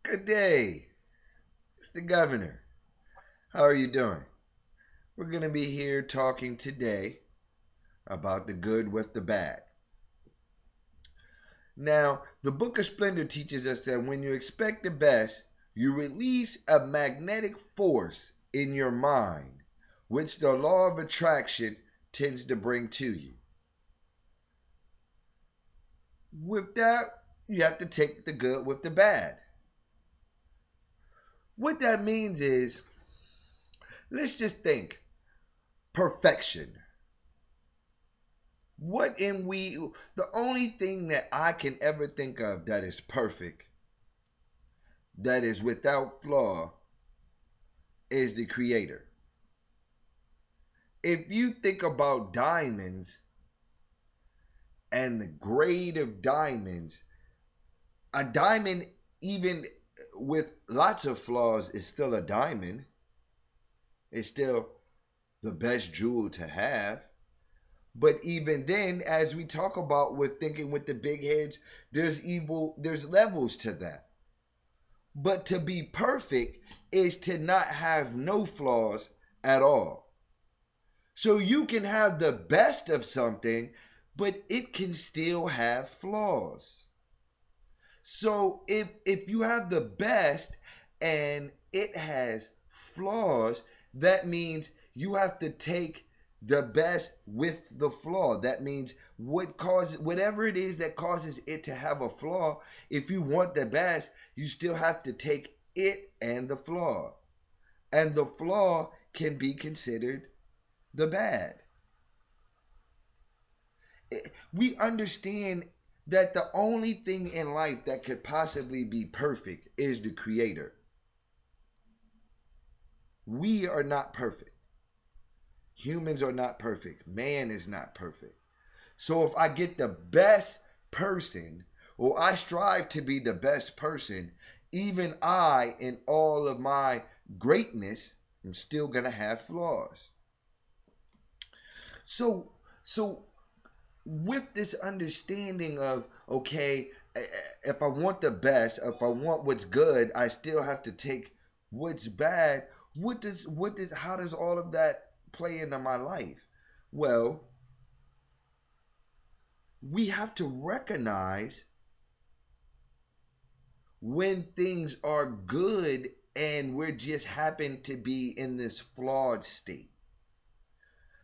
Good day. It's the governor. How are you doing? We're going to be here talking today about the good with the bad. Now, the Book of Splendor teaches us that when you expect the best, you release a magnetic force in your mind, which the law of attraction tends to bring to you. With that, you have to take the good with the bad. What that means is, let's just think perfection. The only thing that I can ever think of that is perfect, that is without flaw, is the creator. If you think about diamonds and the grade of diamonds, a diamond, even with lots of flaws, is still a diamond. It's still the best jewel to have. But even then, as we talk about with thinking with the big heads, there's levels to that. But to be perfect is to not have no flaws at all. So you can have the best of something, but it can still have flaws. So if you have the best and it has flaws, that means you have to take the best with the flaw. That means whatever it is that causes it to have a flaw, if you want the best, you still have to take it and the flaw. And the flaw can be considered the bad. We understand that the only thing in life that could possibly be perfect is the creator. We are not perfect. Humans are not perfect. Man is not perfect. So if I get the best person, or I strive to be the best person, even I, in all of my greatness, I'm still going to have flaws. So with this understanding of, okay, if I want the best, if I want what's good, I still have to take what's bad. How does all of that play into my life? Well, we have to recognize when things are good and we're just happen to be in this flawed state.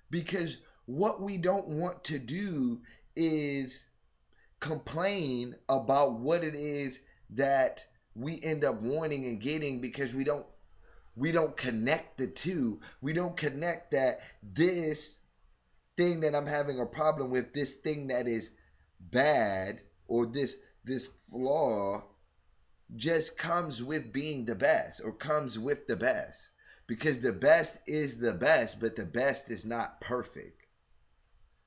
Because what we don't want to do is complain about what it is that we end up wanting and getting, because we don't connect the two. We don't connect that this thing that I'm having a problem with, this thing that is bad, or this flaw, just comes with being the best, or comes with the best. Because the best is the best, but the best is not perfect.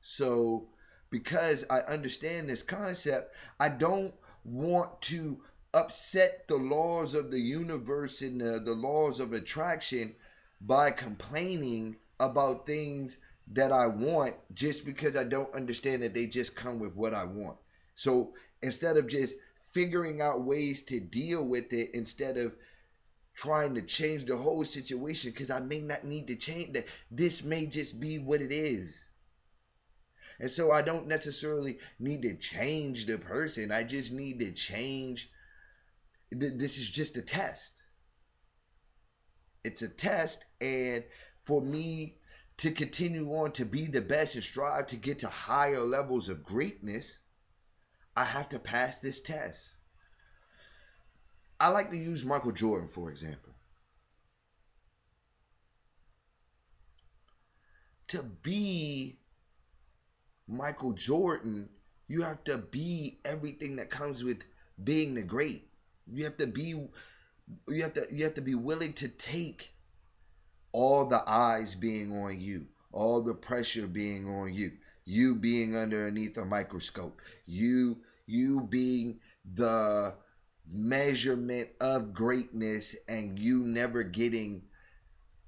So because I understand this concept, I don't want to upset the laws of the universe and the laws of attraction by complaining about things that I want, just because I don't understand that they just come with what I want. So instead of just figuring out ways to deal with it, instead of trying to change the whole situation, because I may not need to change that, this may just be what it is. And so I don't necessarily need to change the person. I just need to change. This is just a test. It's a test. And for me to continue on to be the best and strive to get to higher levels of greatness, I have to pass this test. I like to use Michael Jordan, for example. To be Michael Jordan, you have to be everything that comes with being the great. You have to be willing to take all the eyes being on you, all the pressure being on you, you being underneath a microscope, you being the measurement of greatness, and you never getting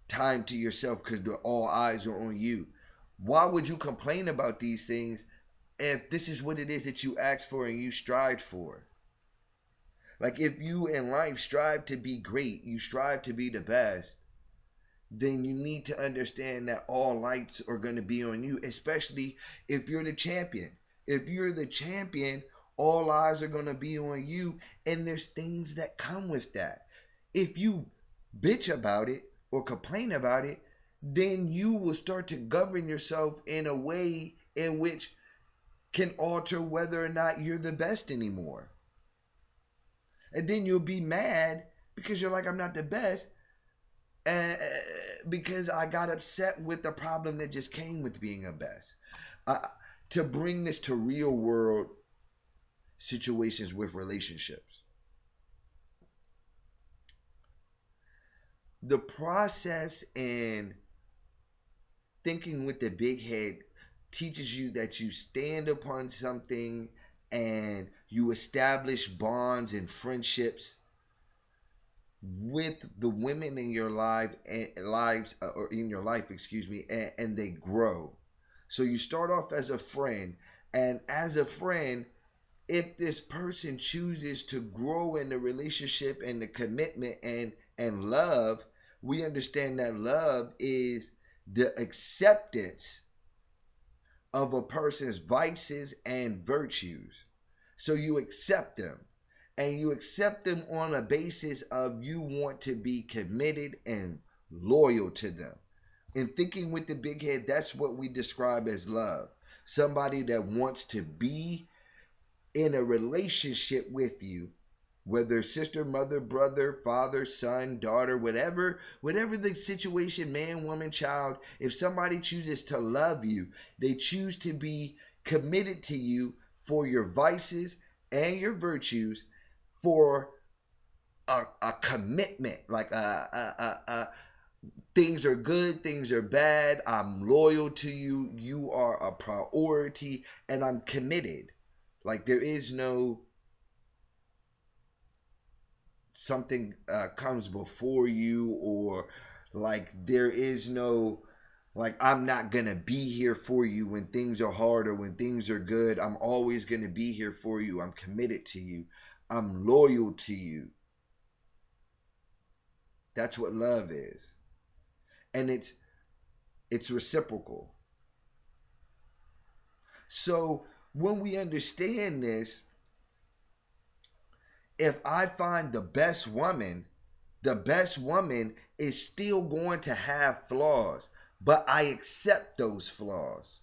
time to yourself because all eyes are on you. Why would you complain about these things if this is what it is that you asked for and you strived for? Like if you in life strive to be great, you strive to be the best, then you need to understand that all lights are going to be on you, especially if you're the champion. If you're the champion, all eyes are going to be on you, and there's things that come with that. If you bitch about it or complain about it, then you will start to govern yourself in a way in which can alter whether or not you're the best anymore. And then you'll be mad because you're like, I'm not the best, and because I got upset with the problem that just came with being a best. Uh, to bring this to real world situations with relationships, the process in thinking with the big head teaches you that you stand upon something and you establish bonds and friendships with the women in your life and lives or in your life, excuse me, and they grow. So you start off as a friend, and as a friend, if this person chooses to grow in the relationship and the commitment and love, we understand that love is the acceptance of a person's vices and virtues. So you accept them, and you accept them on a basis of you want to be committed and loyal to them. In thinking with the big head, that's what we describe as love. Somebody that wants to be in a relationship with you, whether sister, mother, brother, father, son, daughter, whatever the situation, man, woman, child. If somebody chooses to love you, they choose to be committed to you for your vices and your virtues, for a commitment, like things are good, things are bad, I'm loyal to you, you are a priority, and I'm committed. Like there is no something comes before you, or like there is no, like I'm not gonna be here for you when things are hard or when things are good. I'm always gonna be here for you. I'm committed to you. I'm loyal to you. That's what love is. And it's reciprocal. So when we understand this, if I find the best woman is still going to have flaws, but I accept those flaws.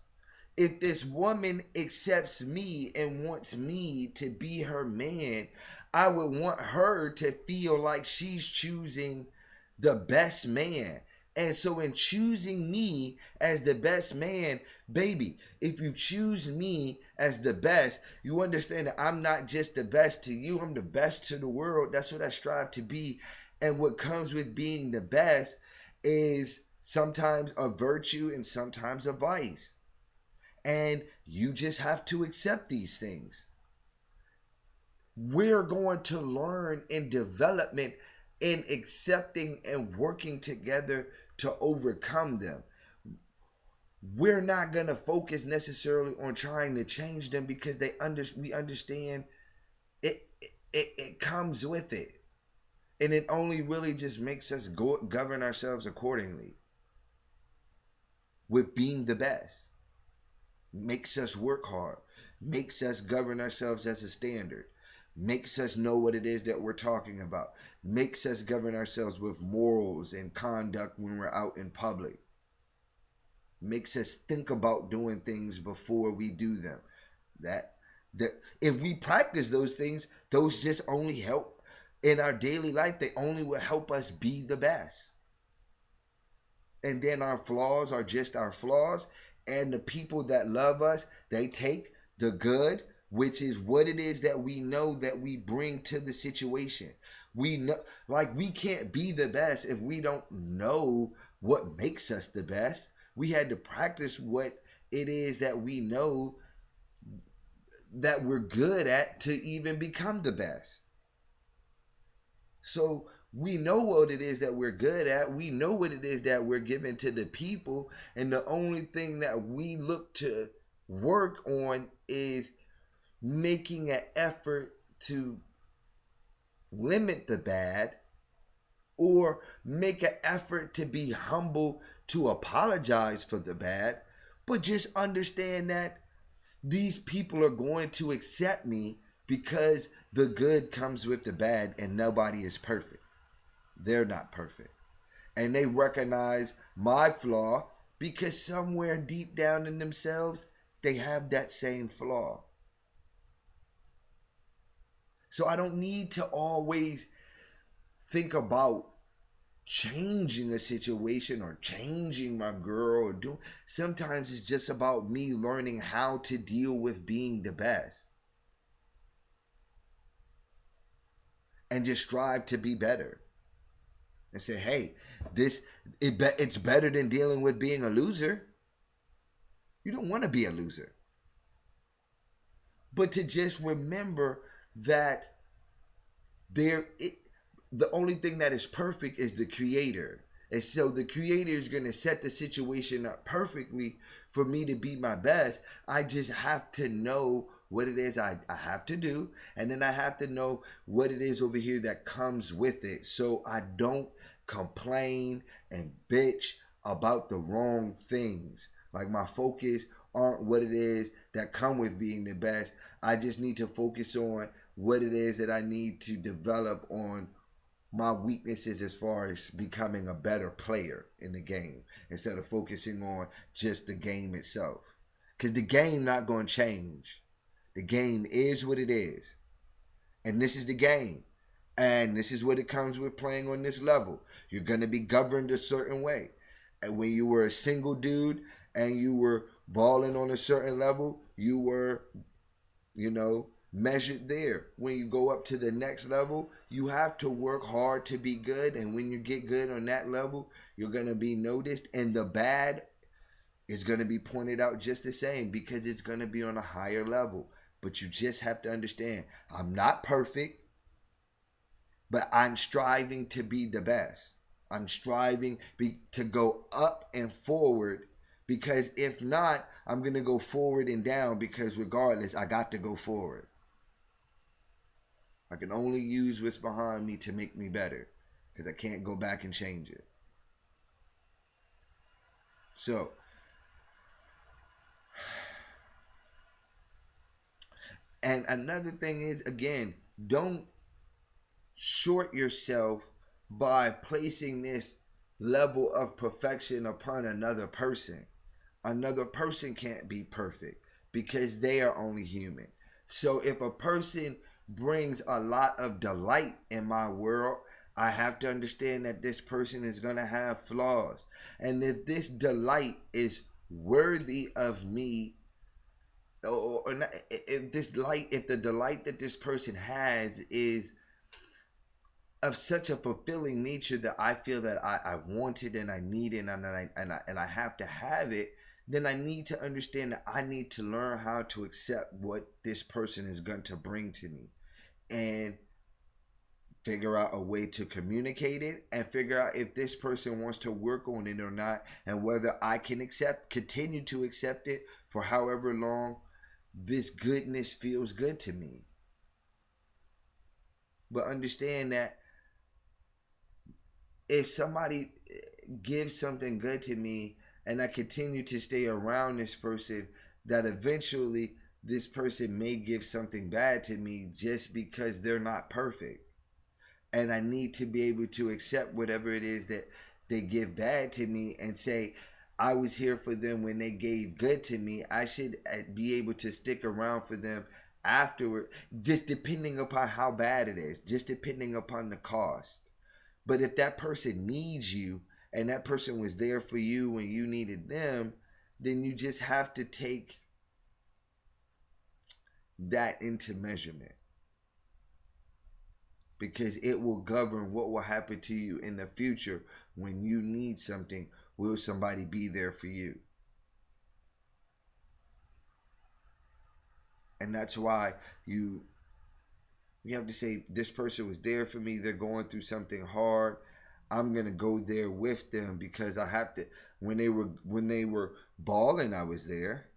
If this woman accepts me and wants me to be her man, I would want her to feel like she's choosing the best man. And so, in choosing me as the best man, baby, if you choose me as the best, you understand that I'm not just the best to you, I'm the best to the world. That's what I strive to be. And what comes with being the best is sometimes a virtue and sometimes a vice. And you just have to accept these things. We're going to learn in development in accepting and working together to overcome them. We're not going to focus necessarily on trying to change them because we understand it comes with it. And it only really just makes us govern ourselves accordingly with being the best. Makes us work hard, makes us govern ourselves as a standard, makes us know what it is that we're talking about, makes us govern ourselves with morals and conduct when we're out in public, makes us think about doing things before we do them. That if we practice those things, those just only help in our daily life. They only will help us be the best. And then our flaws are just our flaws. And the people that love us, they take the good, which is what it is that we know that we bring to the situation. We know, like, we can't be the best if we don't know what makes us the best. We had to practice what it is that we know that we're good at to even become the best. So we know what it is that we're good at. We know what it is that we're giving to the people. And the only thing that we look to work on is making an effort to limit the bad or make an effort to be humble to apologize for the bad, but just understand that these people are going to accept me because the good comes with the bad and nobody is perfect. They're not perfect. And they recognize my flaw because somewhere deep down in themselves, they have that same flaw. So I don't need to always think about changing a situation or changing my girl or doing. Sometimes it's just about me learning how to deal with being the best and just strive to be better and say, hey, it's better than dealing with being a loser. You don't want to be a loser. But to just remember that there it, the only thing that is perfect is the creator. And so the creator is going to set the situation up perfectly for me to be my best. I just have to know what it is I have to do. And then I have to know what it is over here that comes with it. So I don't complain and bitch about the wrong things. Like my focus aren't what it is that come with being the best. I just need to focus on what it is that I need to develop on my weaknesses as far as becoming a better player in the game instead of focusing on just the game itself. Because the game not going to change. The game is what it is. And this is the game. And this is what it comes with playing on this level. You're going to be governed a certain way. And when you were a single dude and you were balling on a certain level, you were, measured there. When you go up to the next level, you have to work hard to be good. And when you get good on that level, you're going to be noticed. And the bad is going to be pointed out just the same because it's going to be on a higher level. But you just have to understand, I'm not perfect, but I'm striving to be the best. I'm striving to go up and forward because if not, I'm going to go forward and down because regardless, I got to go forward. I can only use what's behind me to make me better because I can't go back and change it. So, and another thing is, again, don't short yourself by placing this level of perfection upon another person. Another person can't be perfect because they are only human. So if a person brings a lot of delight in my world, I have to understand that this person is going to have flaws. And if this delight is worthy of me, or not, if the delight that this person has is of such a fulfilling nature that I feel that I want it and I need it and I have to have it, then I need to understand that I need to learn how to accept what this person is going to bring to me and figure out a way to communicate it and figure out if this person wants to work on it or not and whether I can continue to accept it for however long this goodness feels good to me. But understand that if somebody gives something good to me and I continue to stay around this person, that eventually this person may give something bad to me just because they're not perfect. And I need to be able to accept whatever it is that they give bad to me and say, I was here for them when they gave good to me. I should be able to stick around for them afterward, just depending upon how bad it is, just depending upon the cost. But if that person needs you and that person was there for you when you needed them, then you just have to take that into measurement because it will govern what will happen to you in the future when you need something. Will somebody be there for you? And that's why you have to say, this person was there for me. They're going through something hard. I'm gonna go there with them because I have to. When they were balling, I was there.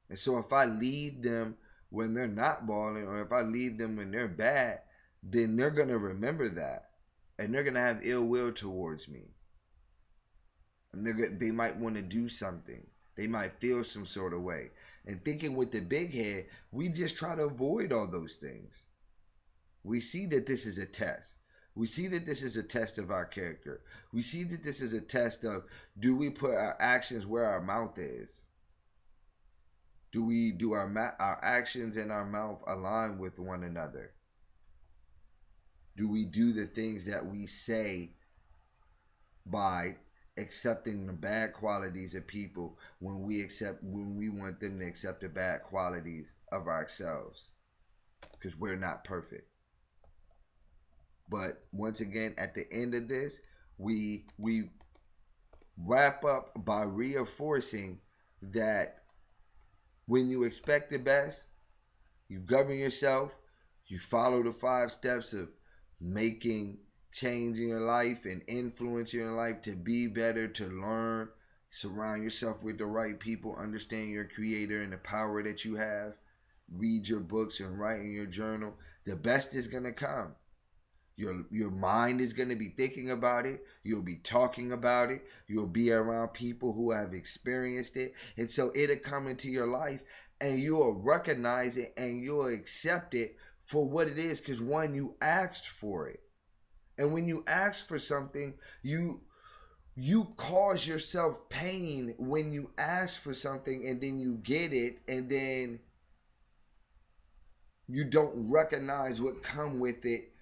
And so if I leave them when they're not balling, or if I leave them when they're bad, then they're going to remember that. And they're going to have ill will towards me. And they might want to do something. They might feel some sort of way. And thinking with the big head, we just try to avoid all those things. We see that this is a test. We see that this is a test of our character. We see that this is a test of, do we put our actions where our mouth is? Do our actions and our mouth align with one another? Do we do the things that we say by accepting the bad qualities of people when we want them to accept the bad qualities of ourselves? Because we're not perfect. But once again, at the end of this, we wrap up by reinforcing that when you expect the best, you govern yourself, you follow the 5 steps of making change in your life and influence in your life to be better, to learn, surround yourself with the right people, understand your creator and the power that you have, read your books and write in your journal. The best is going to come. Your mind is going to be thinking about it. You'll be talking about it. You'll be around people who have experienced it. And so it'll come into your life and you'll recognize it and you'll accept it for what it is, because one, you asked for it. And when you ask for something, you cause yourself pain when you ask for something and then you get it and then you don't recognize what come with it.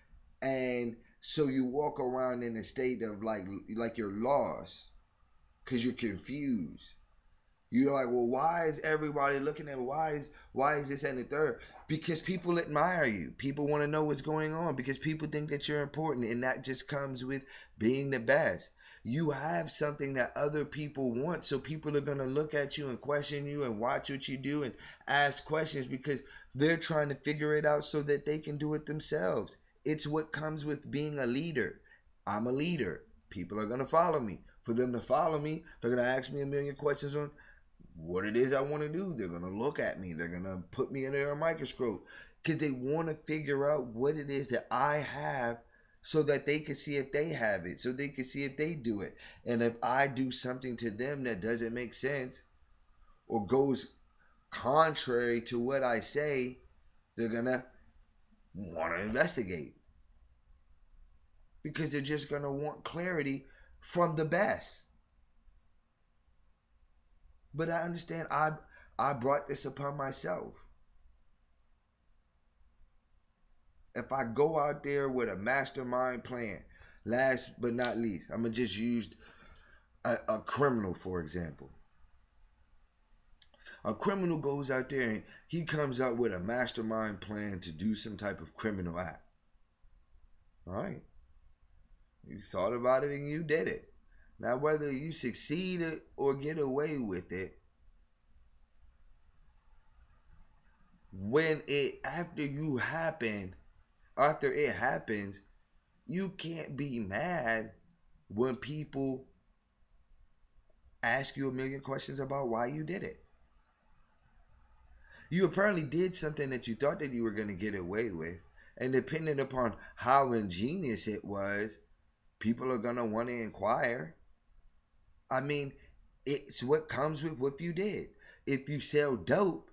And so you walk around in a state of like you're lost because you're confused. You're like, well, why is everybody looking at me? Why is this and the third? Because people admire you. People want to know what's going on because people think that you're important, and that just comes with being the best. You have something that other people want, so people are going to look at you and question you and watch what you do and ask questions because they're trying to figure it out so that they can do it themselves. It's what comes with being a leader. I'm a leader. People are going to follow me. For them to follow me, they're going to ask me a million questions on what it is I want to do. They're going to look at me. They're going to put me under a microscope because they want to figure out what it is that I have so that they can see if they have it, so they can see if they do it. And if I do something to them that doesn't make sense or goes contrary to what I say, they're going to want to investigate because they're just going to want clarity from the best. But I understand I brought this upon myself. If I go out there with a mastermind plan, last but not least, I'm going to just use a criminal, for example. A criminal goes out there and he comes out with a mastermind plan to do some type of criminal act. All right. You thought about it and you did it. Now, whether you succeed or get away with it, after it happens, you can't be mad when people ask you a million questions about why you did it. You apparently did something that you thought that you were going to get away with, and depending upon how ingenious it was, people are going to want to inquire. I mean, it's what comes with what you did. If you sell dope,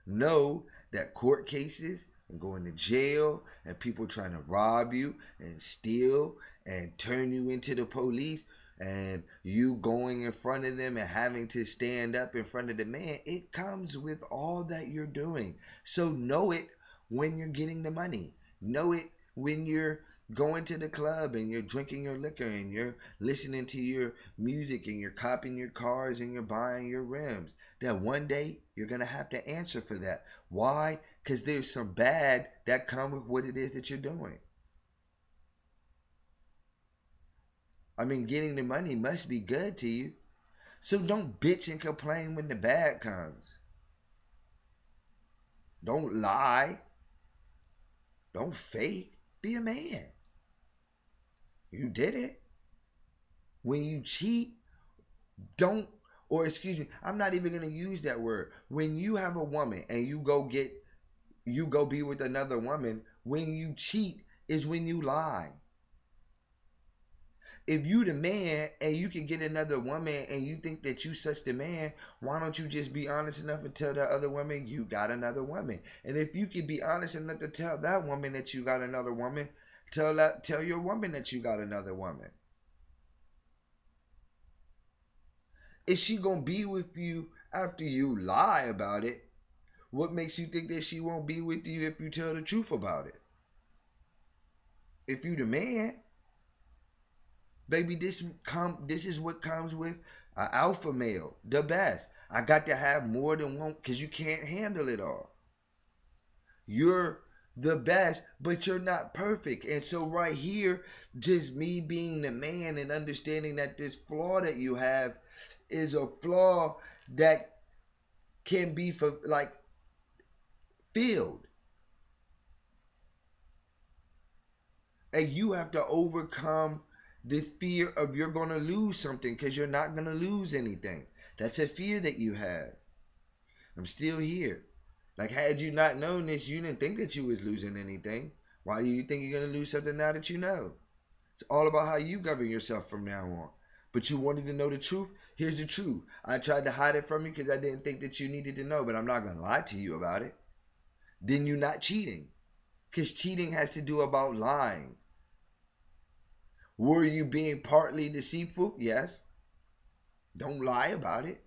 know that court cases and going to jail and people trying to rob you and steal and turn you into the police and you going in front of them and having to stand up in front of the man, it comes with all that you're doing. So know it when you're getting the money. Know it when you're going to the club and you're drinking your liquor and you're listening to your music and you're copping your cars and you're buying your rims. That one day you're going to have to answer for that. Why? Because there's some bad that come with what it is that you're doing. I mean, getting the money must be good to you. So don't bitch and complain when the bad comes. Don't lie. Don't fake. Be a man. You did it. When you cheat, don't or excuse me, I'm not even going to use that word. When you have a woman and you go be with another woman, when you cheat is when you lie. If you the man and you can get another woman and you think that you such the man, why don't you just be honest enough and tell that other woman you got another woman? And if you can be honest enough to tell that woman that you got another woman, tell your woman that you got another woman. Is she gonna be with you after you lie about it? What makes you think that she won't be with you if you tell the truth about it? If you the man, baby, this is what comes with an alpha male, the best. I got to have more than one because you can't handle it all. You're the best, but you're not perfect. And so right here, just me being the man and understanding that this flaw that you have is a flaw that can be for like filled. And you have to overcome this fear of you're going to lose something because you're not going to lose anything. That's a fear that you have. I'm still here. Like, had you not known this, you didn't think that you was losing anything. Why do you think you're going to lose something now that you know? It's all about how you govern yourself from now on. But you wanted to know the truth? Here's the truth. I tried to hide it from you because I didn't think that you needed to know, but I'm not going to lie to you about it. Then you're not cheating. Because cheating has to do about lying. Were you being partly deceitful? Yes. Don't lie about it.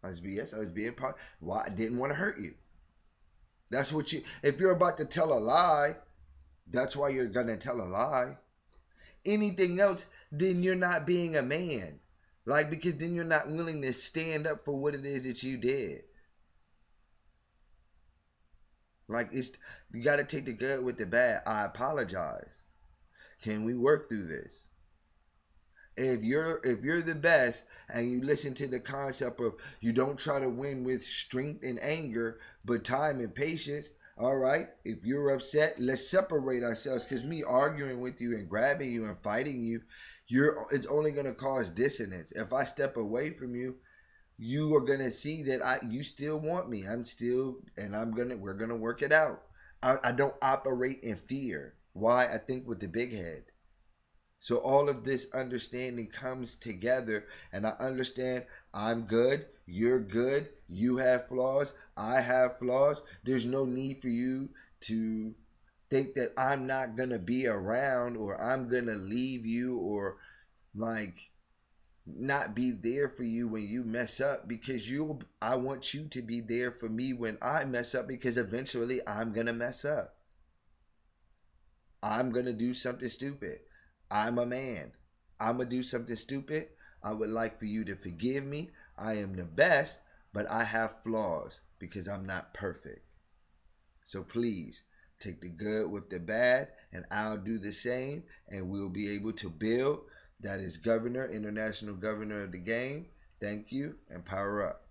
I was being part. Why? I didn't want to hurt you. That's what you. If you're about to tell a lie, that's why you're gonna tell a lie. Anything else, then you're not being a man. Like, because then you're not willing to stand up for what it is that you did. Like, you got to take the good with the bad. I apologize. Can we work through this? If you're the best and you listen to the concept of you don't try to win with strength and anger, but time and patience, all right, if you're upset, let's separate ourselves, because me arguing with you and grabbing you and fighting you, it's only going to cause dissonance. If I step away from you, you are going to see that you still want me. We're going to work it out. I don't operate in fear. Why? I think with the big head. So all of this understanding comes together, and I understand I'm good, you're good, you have flaws, I have flaws. There's no need for you to think that I'm not going to be around, or I'm going to leave you, or like not be there for you when you mess up, because I want you to be there for me when I mess up, because eventually I'm going to mess up. I'm going to do something stupid. I'm a man. I'm going to do something stupid. I would like for you to forgive me. I am the best, but I have flaws because I'm not perfect. So please take the good with the bad, and I'll do the same, and we'll be able to build. That is Governor, International Governor of the Game. Thank you, and power up.